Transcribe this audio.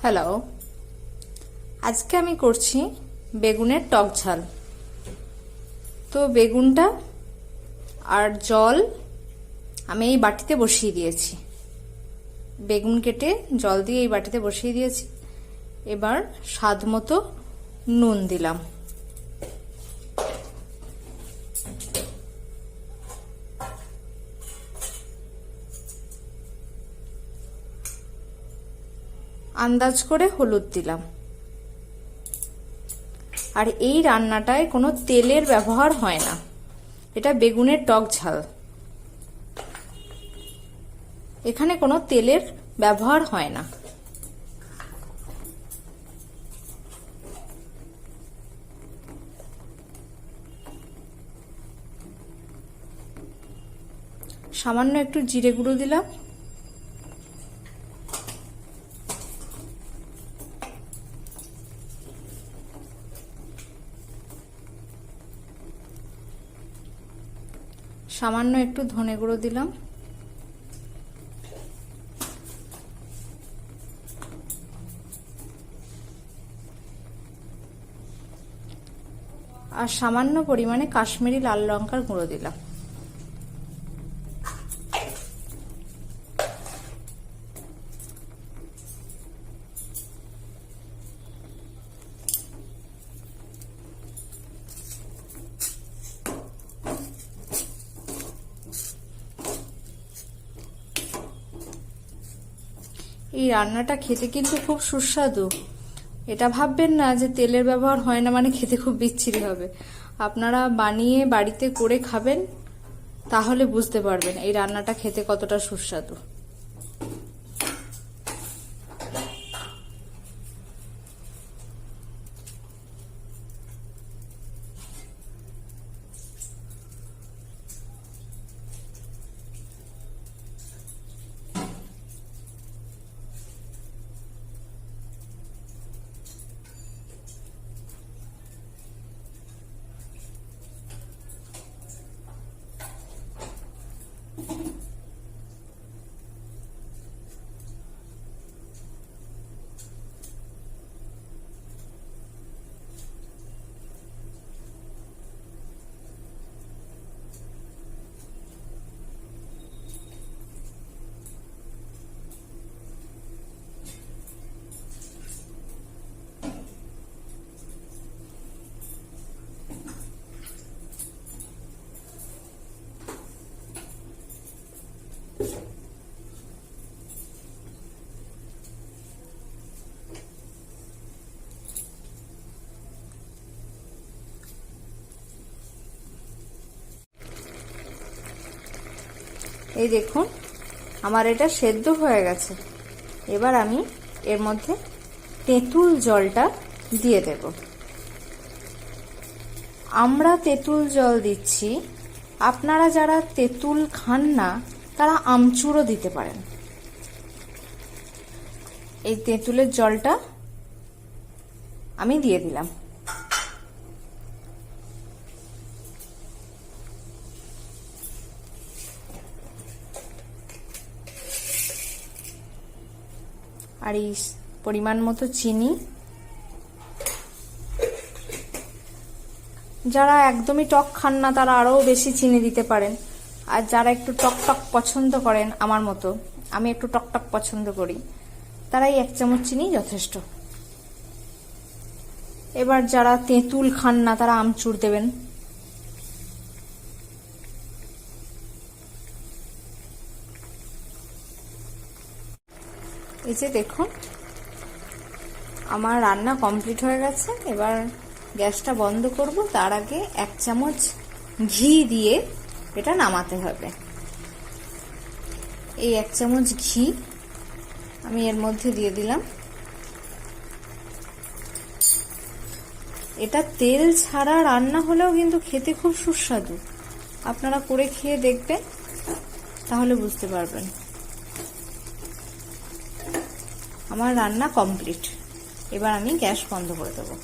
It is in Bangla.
হ্যালো, আজকে আমি করছি বেগুনের টক ঝাল। তো বেগুনটা আর জল আমি এই বাটিতে বসিয়ে দিয়েছি। বেগুন কেটে জল দিয়ে এই বাটিতে বসিয়ে দিয়েছি। এবার স্বাদ মতো নুন দিলাম। আন্দাজ করে হলুদ দিলাম। আর এই রান্নাটায় কোনো তেলের ব্যবহার হয় না, এটা বেগুনের টক ঝাল, এখানে কোনো তেলের ব্যবহার হয় না। সামান্য একটু জিরে গুঁড়ো দিলাম। সামান্য একটু ধনে গুঁড়ো দিলাম। আর সামান্য পরিমাণে কাশ্মীরি লাল লঙ্কার গুঁড়ো দিলাম। এই রান্নাটা খেতে কিন্তু খুব সুস্বাদু। এটা ভাববেন না যে তেলের ব্যবহার হয় না মানে খেতে খুব বিচ্ছিরি হবে। আপনারা বানিয়ে বাড়িতে করে খাবেন, তাহলে বুঝতে পারবেন এই রান্নাটা খেতে কতটা সুস্বাদু। এই দেখুন, আমার এটা সেদ্ধ হয়ে গেছে। এবার আমি এর মধ্যে তেঁতুল জলটা দিয়ে দেব। আমরা তেঁতুল জল দিচ্ছি, আপনারা যারা তেঁতুল খান না তারা আমচুরও দিতে পারেন। এই তেঁতুলের জলটা আমি দিয়ে দিলাম। আর এই পরিমাণ মতো চিনি। যারা একদমই টক খান না তারা আরো বেশি চিনি দিতে পারেন। আর যারা একটু টক টক পছন্দ করেন আমার মতো, আমি একটু টক টক পছন্দ করি, তারা এই 1 চামচ চিনি যথেষ্ট। এবার যারা তেঁতুল খান না তারা আমচুর দেবেন। এই যে দেখুন, আমার রান্না কমপ্লিট হয়ে গেছে। এবার গ্যাসটা বন্ধ করব। তার আগে 1 চামচ ঘি দিয়ে এটা নামাতে হবে। এই 1 চামচ ঘি আমি এর মধ্যে দিয়ে দিলাম। এটা তেল ছাড়া রান্না হলেও কিন্তু খেতে খুব সুস্বাদু। আপনারা করে খেয়ে দেখবেন, তাহলে বুঝতে পারবেন। আমার রান্না কমপ্লিট। এবার আমি গ্যাস বন্ধ করে দেবো।